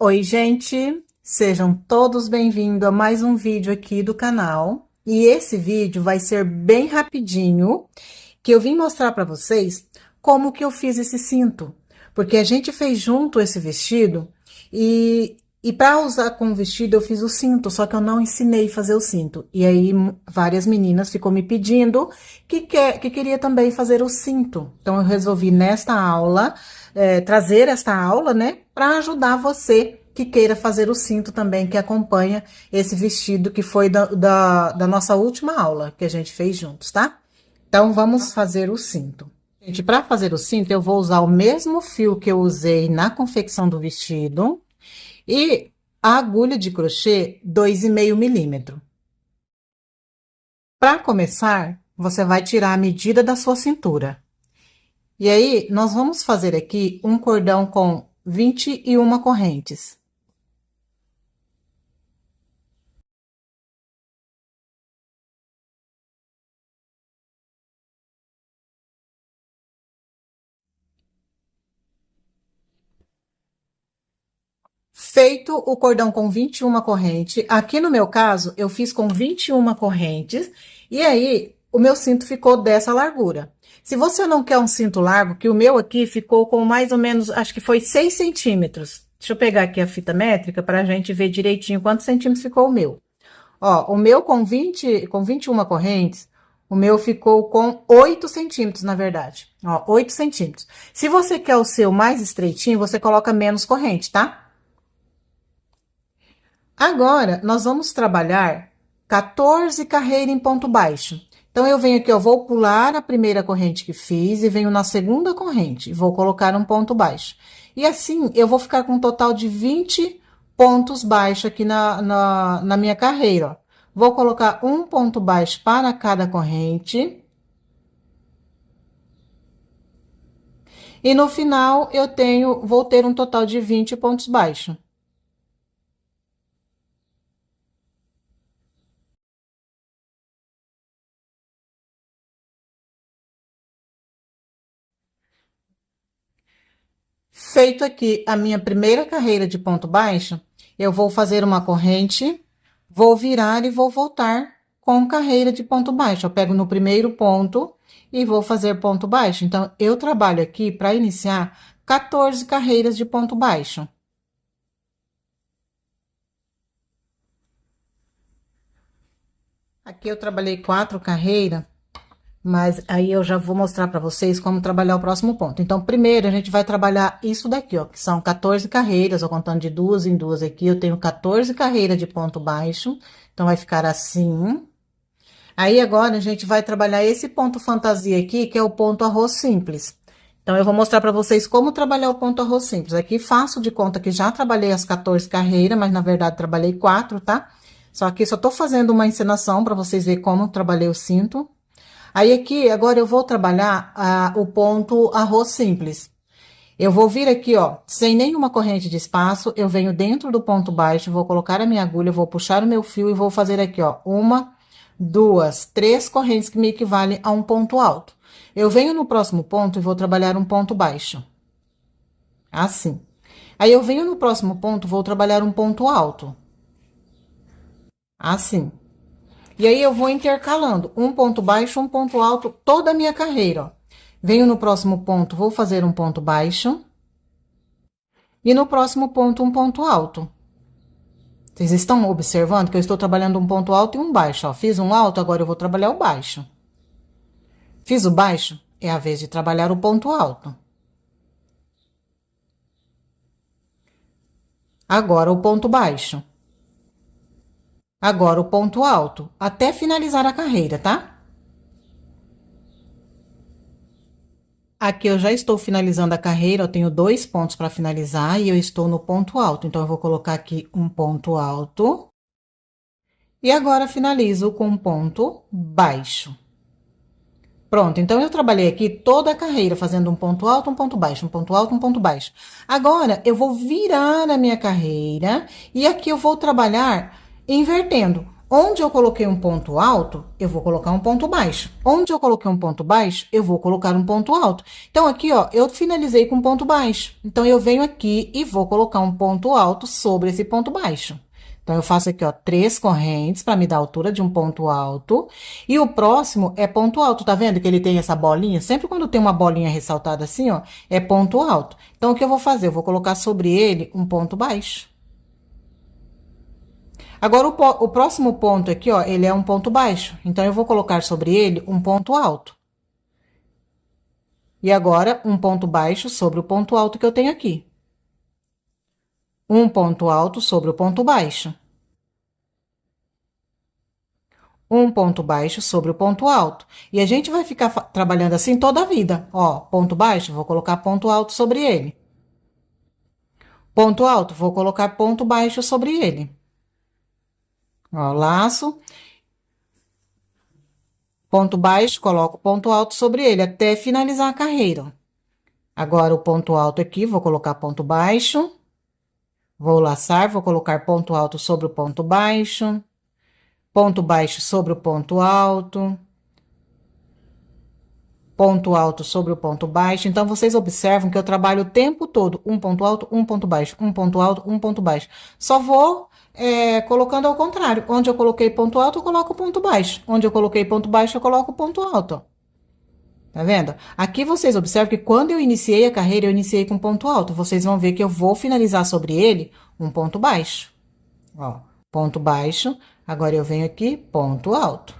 Oi, gente! Sejam todos bem-vindos a mais um vídeo aqui do canal. E esse vídeo vai ser bem rapidinho, que eu vim mostrar para vocês como que eu fiz esse cinto. Porque a gente fez junto esse vestido e para usar com o vestido eu fiz o cinto, só que eu não ensinei a fazer o cinto. E aí várias meninas ficou me pedindo que queria também fazer o cinto. Então eu resolvi nesta aula trazer esta aula, né, para ajudar você que queira fazer o cinto também, que acompanha esse vestido que foi da nossa última aula que a gente fez juntos, tá? Então, vamos fazer o cinto. Gente, para fazer o cinto, eu vou usar o mesmo fio que eu usei na confecção do vestido e a agulha de crochê 2,5 milímetro. Para começar, você vai tirar a medida da sua cintura. E aí, nós vamos fazer aqui um cordão com 21 correntes. Feito o cordão com 21 correntes, aqui no meu caso, eu fiz com 21 correntes, e aí o meu cinto ficou dessa largura. Se você não quer um cinto largo, que o meu aqui ficou com mais ou menos, acho que foi 6 centímetros. Deixa eu pegar aqui a fita métrica para a gente ver direitinho quantos centímetros ficou o meu. Ó, o meu com 21 correntes, o meu ficou com 8 centímetros, na verdade. Ó, 8 centímetros. Se você quer o seu mais estreitinho, você coloca menos corrente, tá? Agora, nós vamos trabalhar 14 carreiras em ponto baixo. Então, eu venho aqui, eu vou pular a primeira corrente que fiz e venho na segunda corrente. Vou colocar um ponto baixo. E assim, eu vou ficar com um total de 20 pontos baixos aqui na minha carreira, ó. Vou colocar um ponto baixo para cada corrente. E no final, vou ter um total de 20 pontos baixos. Feito aqui a minha primeira carreira de ponto baixo, eu vou fazer uma corrente, vou virar e vou voltar com carreira de ponto baixo. Eu pego no primeiro ponto e vou fazer ponto baixo. Então, eu trabalho aqui para iniciar 14 carreiras de ponto baixo. Aqui eu trabalhei 4 carreiras. Mas aí eu já vou mostrar para vocês como trabalhar o próximo ponto. Então, primeiro a gente vai trabalhar isso daqui, ó, que são 14 carreiras, ó, contando de duas em duas aqui, eu tenho 14 carreiras de ponto baixo, então vai ficar assim. Aí agora a gente vai trabalhar esse ponto fantasia aqui, que é o ponto arroz simples. Então, eu vou mostrar para vocês como trabalhar o ponto arroz simples. Aqui faço de conta que já trabalhei as 14 carreiras, mas na verdade trabalhei 4, tá? Só que só tô fazendo uma encenação para vocês verem como trabalhei o cinto. Aí, aqui, agora eu vou trabalhar o ponto arroz simples. Eu vou vir aqui, ó, sem nenhuma corrente de espaço, eu venho dentro do ponto baixo, vou colocar a minha agulha, vou puxar o meu fio e vou fazer aqui, ó, 1, 2, 3 correntes que me equivalem a um ponto alto. Eu venho no próximo ponto e vou trabalhar um ponto baixo. Assim. Aí, eu venho no próximo ponto, vou trabalhar um ponto alto. Assim. E aí, eu vou intercalando um ponto baixo, um ponto alto, toda a minha carreira, ó. Venho no próximo ponto, vou fazer um ponto baixo. E no próximo ponto, um ponto alto. Vocês estão observando que eu estou trabalhando um ponto alto e um baixo, ó. Fiz um alto, agora eu vou trabalhar o baixo. Fiz o baixo, é a vez de trabalhar o ponto alto. Agora o ponto baixo. Agora o ponto alto, até finalizar a carreira, tá? Aqui eu já estou finalizando a carreira, eu tenho 2 pontos para finalizar e eu estou no ponto alto. Então, eu vou colocar aqui um ponto alto. E agora, finalizo com um ponto baixo. Pronto, então eu trabalhei aqui toda a carreira fazendo um ponto alto, um ponto baixo, um ponto alto, um ponto baixo. Agora, eu vou virar a minha carreira e aqui eu vou trabalhar invertendo. Onde eu coloquei um ponto alto, eu vou colocar um ponto baixo. Onde eu coloquei um ponto baixo, eu vou colocar um ponto alto. Então, aqui, ó, eu finalizei com um ponto baixo. Então, eu venho aqui e vou colocar um ponto alto sobre esse ponto baixo. Então, eu faço aqui, ó, 3 correntes para me dar a altura de um ponto alto. E o próximo é ponto alto, tá vendo que ele tem essa bolinha? Sempre quando tem uma bolinha ressaltada assim, ó, é ponto alto. Então, o que eu vou fazer? Eu vou colocar sobre ele um ponto baixo. Agora, o próximo ponto aqui, ó, ele é um ponto baixo. Então, eu vou colocar sobre ele um ponto alto. E agora, um ponto baixo sobre o ponto alto que eu tenho aqui. Um ponto alto sobre o ponto baixo. Um ponto baixo sobre o ponto alto. E a gente vai ficar trabalhando assim toda a vida. Ó, ponto baixo, vou colocar ponto alto sobre ele. Ponto alto, vou colocar ponto baixo sobre ele. Ó, laço. Ponto baixo, coloco ponto alto sobre ele, até finalizar a carreira. Agora, o ponto alto aqui, vou colocar ponto baixo. Vou laçar, vou colocar ponto alto sobre o ponto baixo. Ponto baixo sobre o ponto alto. Ponto alto sobre o ponto baixo. Então, vocês observam que eu trabalho o tempo todo um ponto alto, um ponto baixo, um ponto alto, um ponto baixo. Só vou colocando ao contrário. Onde eu coloquei ponto alto, eu coloco ponto baixo. Onde eu coloquei ponto baixo, eu coloco ponto alto. Tá vendo? Aqui vocês observam que quando eu iniciei a carreira, eu iniciei com ponto alto. Vocês vão ver que eu vou finalizar sobre ele um ponto baixo. Ó, ponto baixo. Agora eu venho aqui, ponto alto.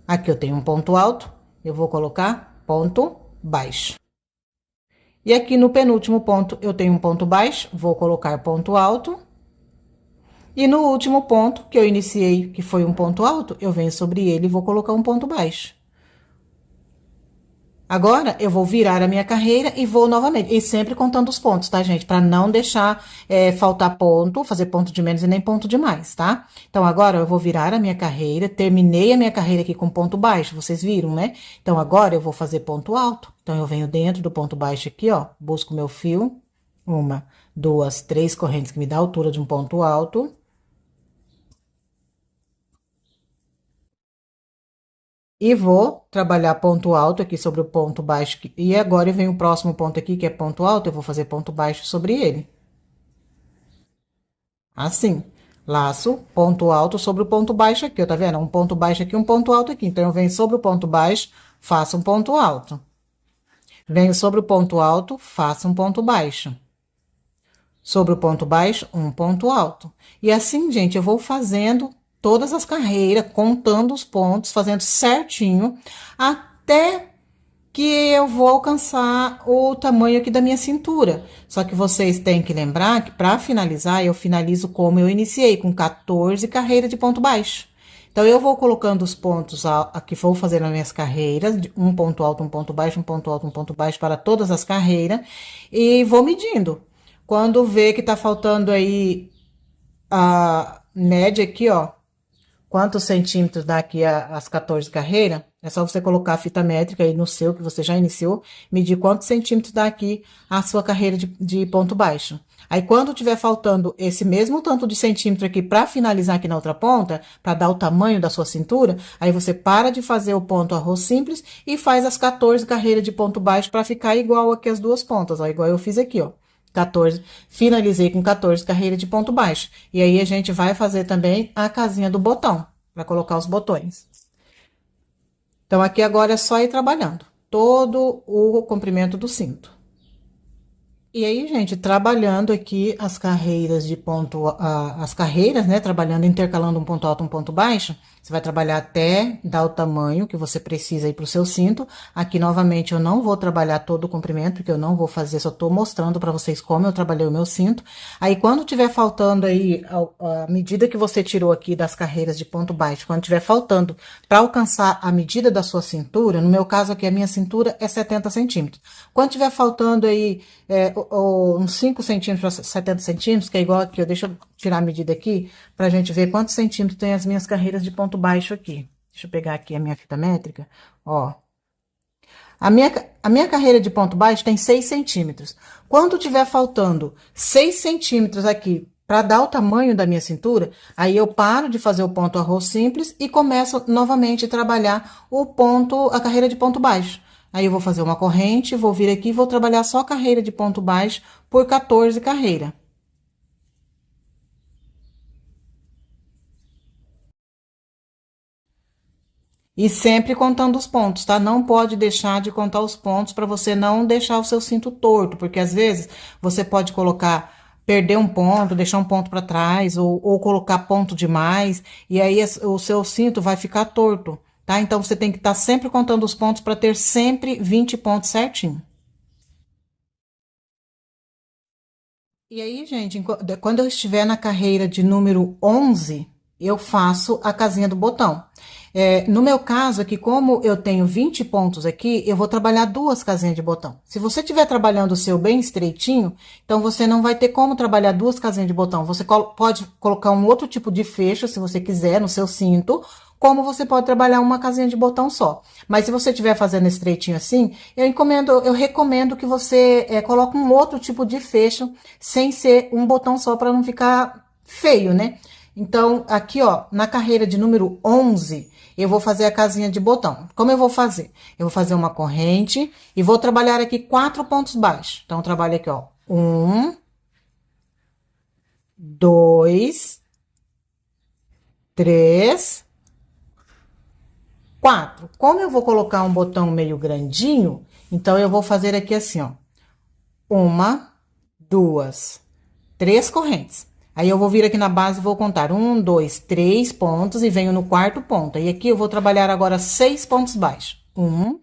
Aqui eu tenho um ponto alto, eu vou colocar ponto baixo. E aqui no penúltimo ponto eu tenho um ponto baixo, vou colocar ponto alto. E no último ponto que eu iniciei, que foi um ponto alto, eu venho sobre ele e vou colocar um ponto baixo. Agora, eu vou virar a minha carreira e vou novamente. E sempre contando os pontos, tá, gente? Para não deixar faltar ponto, fazer ponto de menos e nem ponto de mais, tá? Então, agora eu vou virar a minha carreira. Terminei a minha carreira aqui com ponto baixo, vocês viram, né? Então, agora eu vou fazer ponto alto. Então, eu venho dentro do ponto baixo aqui, ó. Busco meu fio. 1, 2, 3 correntes que me dá a altura de um ponto alto. E vou trabalhar ponto alto aqui sobre o ponto baixo. E agora vem o próximo ponto aqui, que é ponto alto, eu vou fazer ponto baixo sobre ele. Assim, laço, ponto alto sobre o ponto baixo aqui, ó, tá vendo? Um ponto baixo aqui, um ponto alto aqui. Então, eu venho sobre o ponto baixo, faço um ponto alto. Venho sobre o ponto alto, faço um ponto baixo. Sobre o ponto baixo, um ponto alto. E assim, gente, eu vou fazendo todas as carreiras, contando os pontos, fazendo certinho, até que eu vou alcançar o tamanho aqui da minha cintura. Só que vocês têm que lembrar que para finalizar, eu finalizo como eu iniciei, com 14 carreiras de ponto baixo. Então, eu vou colocando os pontos aqui, vou fazer as minhas carreiras, um ponto alto, um ponto baixo, um ponto alto, um ponto baixo para todas as carreiras, e vou medindo. Quando vê que tá faltando aí a média aqui, ó, quantos centímetros dá aqui as 14 carreiras, é só você colocar a fita métrica aí no seu, que você já iniciou, medir quantos centímetros dá aqui a sua carreira de ponto baixo. Aí, quando tiver faltando esse mesmo tanto de centímetro aqui para finalizar aqui na outra ponta, para dar o tamanho da sua cintura, aí você para de fazer o ponto arroz simples e faz as 14 carreiras de ponto baixo para ficar igual aqui as duas pontas, ó, igual eu fiz aqui, ó. 14, finalizei com 14 carreiras de ponto baixo. E aí, a gente vai fazer também a casinha do botão, para colocar os botões. Então, aqui agora é só ir trabalhando todo o comprimento do cinto. E aí, gente, trabalhando aqui as carreiras de ponto, as carreiras, né? Trabalhando, intercalando um ponto alto, um ponto baixo. Você vai trabalhar até dar o tamanho que você precisa aí pro seu cinto. Aqui, novamente, eu não vou trabalhar todo o comprimento, porque eu não vou fazer, só tô mostrando pra vocês como eu trabalhei o meu cinto. Aí, quando tiver faltando aí, a medida que você tirou aqui das carreiras de ponto baixo, quando tiver faltando pra alcançar a medida da sua cintura, no meu caso aqui, a minha cintura é 70 centímetros. Quando tiver faltando aí, uns 5 centímetros para 70 centímetros, que é igual aqui, deixa eu tirar a medida aqui, pra gente ver quantos centímetros tem as minhas carreiras de ponto baixo aqui. Deixa eu pegar aqui a minha fita métrica, ó. A minha carreira de ponto baixo tem 6 centímetros. Quando tiver faltando 6 centímetros aqui para dar o tamanho da minha cintura, aí eu paro de fazer o ponto arroz simples e começo novamente a trabalhar o ponto, a carreira de ponto baixo. Aí eu vou fazer uma corrente, vou vir aqui e vou trabalhar só a carreira de ponto baixo por 14 carreiras. E sempre contando os pontos, tá? Não pode deixar de contar os pontos para você não deixar o seu cinto torto, porque às vezes você pode colocar, perder um ponto, deixar um ponto para trás, ou colocar ponto demais, e aí o seu cinto vai ficar torto, tá? Então você tem que estar sempre contando os pontos para ter sempre 20 pontos certinho. E aí, gente, quando eu estiver na carreira de número 11, eu faço a casinha do botão. No meu caso aqui, como eu tenho 20 pontos aqui, eu vou trabalhar duas casinhas de botão. Se você estiver trabalhando o seu bem estreitinho, então você não vai ter como trabalhar duas casinhas de botão. Você pode colocar um outro tipo de fecho, se você quiser, no seu cinto, como você pode trabalhar uma casinha de botão só. Mas se você estiver fazendo estreitinho assim, eu recomendo que você coloque um outro tipo de fecho, sem ser um botão só, para não ficar feio, né? Então, aqui, ó, na carreira de número 11, eu vou fazer a casinha de botão. Como eu vou fazer? Eu vou fazer uma corrente e vou trabalhar aqui 4 pontos baixos. Então, eu trabalho aqui, ó, 1, 2, 3, 4. Como eu vou colocar um botão meio grandinho, então eu vou fazer aqui assim, ó, 1, 2, 3 correntes. Aí eu vou vir aqui na base e vou contar 1, 2, 3 pontos e venho no quarto ponto. E aqui eu vou trabalhar agora 6 pontos baixos. 1,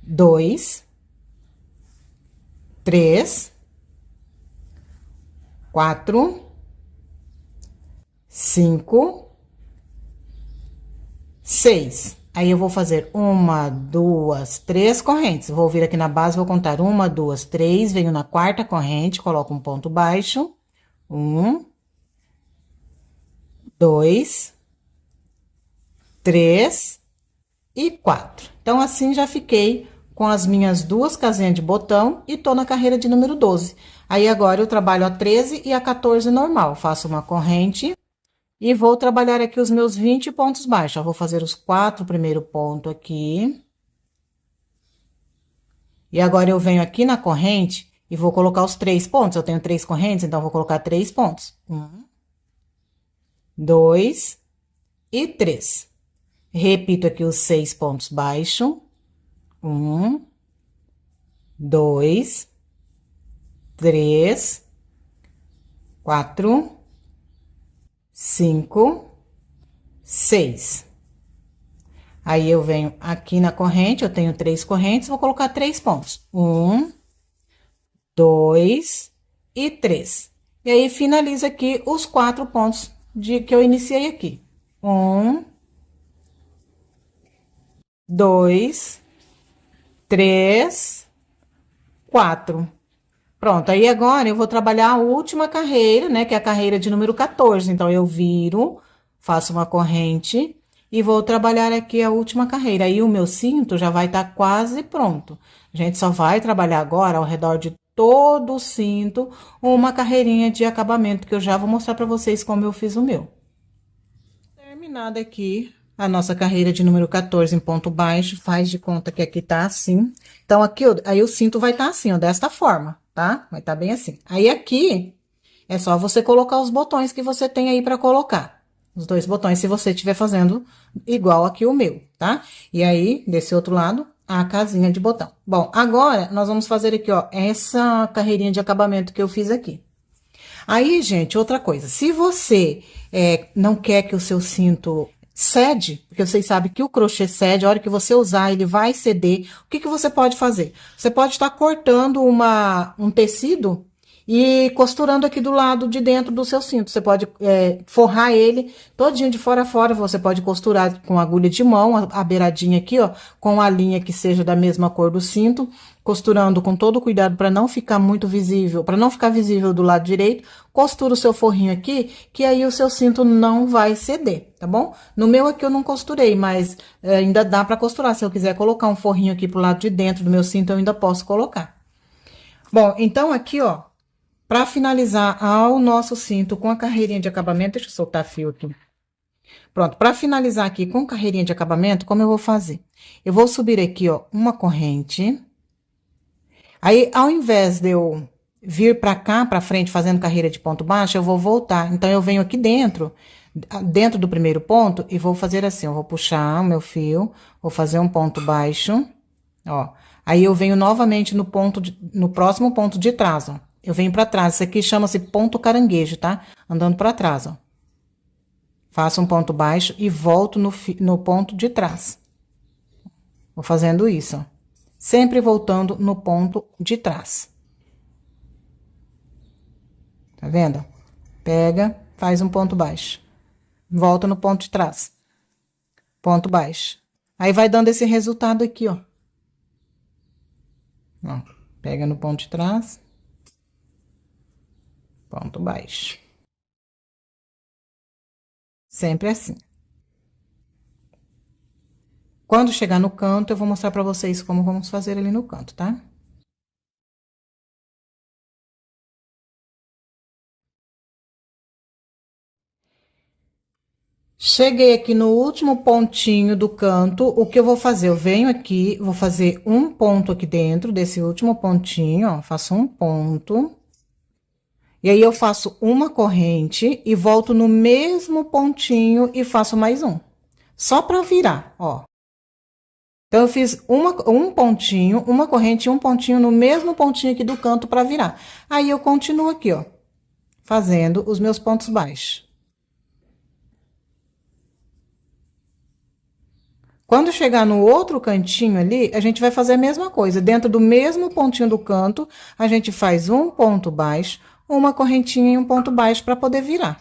2, 3, 4, 5, 6. Aí eu vou fazer 1, 2, 3 correntes. Vou vir aqui na base, vou contar 1, 2, 3, venho na quarta corrente, coloco um ponto baixo. 1, 2, 3 e 4. Então, assim já fiquei com as minhas duas casinhas de botão e tô na carreira de número 12. Aí, agora eu trabalho a 13 e a 14 normal. Faço uma corrente e vou trabalhar aqui os meus 20 pontos baixos. Eu vou fazer os 4 primeiro ponto aqui. E agora eu venho aqui na corrente e vou colocar os 3 pontos. Eu tenho 3 correntes, então vou colocar 3 pontos. 1, 2 e 3. Repito aqui os 6 pontos baixos. 1, 2, 3, 4, 5, 6. Aí eu venho aqui na corrente, eu tenho 3 correntes, vou colocar 3 pontos. 1, 2 e 3. E aí finaliza aqui os 4 pontos que eu iniciei aqui. 1, 2, 3, 4. Pronto, aí agora eu vou trabalhar a última carreira, né, que é a carreira de número 14. Então, eu viro, faço uma corrente e vou trabalhar aqui a última carreira. Aí, o meu cinto já vai estar quase pronto. A gente só vai trabalhar agora, ao redor de todo o cinto, uma carreirinha de acabamento, que eu já vou mostrar pra vocês como eu fiz o meu. Terminada aqui a nossa carreira de número 14 em ponto baixo, faz de conta que aqui tá assim. Então, aqui, aí o cinto vai estar assim, ó, desta forma, tá? Vai estar bem assim. Aí, aqui, é só você colocar os botões que você tem aí pra colocar. Os 2 botões, se você estiver fazendo igual aqui o meu, tá? E aí, desse outro lado, a casinha de botão. Bom, agora, nós vamos fazer aqui, ó, essa carreirinha de acabamento que eu fiz aqui. Aí, gente, outra coisa, se você não quer que o seu cinto cede, porque vocês sabem que o crochê cede, a hora que você usar, ele vai ceder, o que que você pode fazer? Você pode estar cortando um tecido e costurando aqui do lado de dentro do seu cinto. Você pode forrar ele todinho de fora a fora, você pode costurar com agulha de mão, a beiradinha aqui, ó, com a linha que seja da mesma cor do cinto, costurando com todo cuidado para não ficar muito visível, para não ficar visível do lado direito. Costura o seu forrinho aqui, que aí o seu cinto não vai ceder, tá bom? No meu aqui eu não costurei, mas ainda dá para costurar. Se eu quiser colocar um forrinho aqui pro lado de dentro do meu cinto, eu ainda posso colocar. Bom, então aqui, ó, Para finalizar ao nosso cinto com a carreirinha de acabamento, deixa eu soltar fio aqui. Pronto, para finalizar aqui com carreirinha de acabamento, como eu vou fazer? Eu vou subir aqui, ó, uma corrente. Aí, ao invés de eu vir para cá, para frente, fazendo carreira de ponto baixo, eu vou voltar. Então, eu venho aqui dentro do primeiro ponto, e vou fazer assim, eu vou puxar o meu fio, vou fazer um ponto baixo, ó. Aí, eu venho novamente no próximo ponto de trás, ó. Eu venho para trás, isso aqui chama-se ponto caranguejo, tá? Andando para trás, ó. Faço um ponto baixo e volto no ponto de trás. Vou fazendo isso, ó. Sempre voltando no ponto de trás. Tá vendo? Pega, faz um ponto baixo. Volta no ponto de trás. Ponto baixo. Aí, vai dando esse resultado aqui, ó. Ó, pega no ponto de trás. Ponto baixo. Sempre assim. Quando chegar no canto, eu vou mostrar pra vocês como vamos fazer ali no canto, tá? Cheguei aqui no último pontinho do canto, o que eu vou fazer? Eu venho aqui, vou fazer um ponto aqui dentro desse último pontinho, ó, faço um ponto. E aí, eu faço uma corrente e volto no mesmo pontinho e faço mais um. Só pra virar, ó. Então, eu fiz um pontinho, uma corrente e um pontinho no mesmo pontinho aqui do canto pra virar. Aí, eu continuo aqui, ó, fazendo os meus pontos baixos. Quando chegar no outro cantinho ali, a gente vai fazer a mesma coisa. Dentro do mesmo pontinho do canto, a gente faz um ponto baixo, uma correntinha e um ponto baixo para poder virar.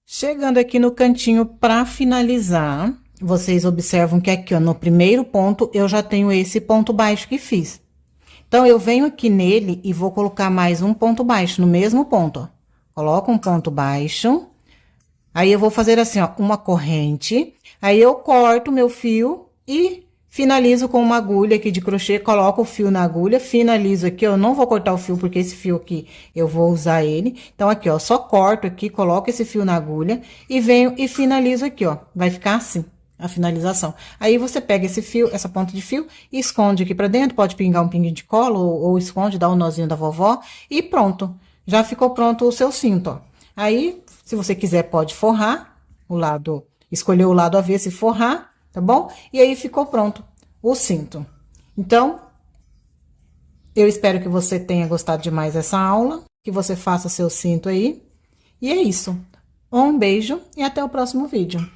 Chegando aqui no cantinho para finalizar, vocês observam que aqui, ó, no primeiro ponto, eu já tenho esse ponto baixo que fiz. Então, eu venho aqui nele e vou colocar mais um ponto baixo no mesmo ponto, ó. Coloco um ponto baixo. Aí, eu vou fazer assim, ó, uma corrente. Aí, eu corto meu fio e finalizo com uma agulha aqui de crochê. Coloco o fio na agulha, finalizo aqui. Eu não vou cortar o fio, porque esse fio aqui eu vou usar ele. Então, aqui, ó, só corto aqui, coloco esse fio na agulha e venho e finalizo aqui, ó. Vai ficar assim, a finalização. Aí, você pega esse fio, essa ponta de fio, e esconde aqui pra dentro. Pode pingar um pinguinho de cola ou esconde, dá um nozinho da vovó. E pronto. Já ficou pronto o seu cinto, ó. Aí, se você quiser, pode forrar o lado, escolher o lado avesso e forrar, tá bom? E aí, ficou pronto o cinto. Então, eu espero que você tenha gostado demais dessa aula, que você faça seu cinto aí. E é isso. Um beijo e até o próximo vídeo.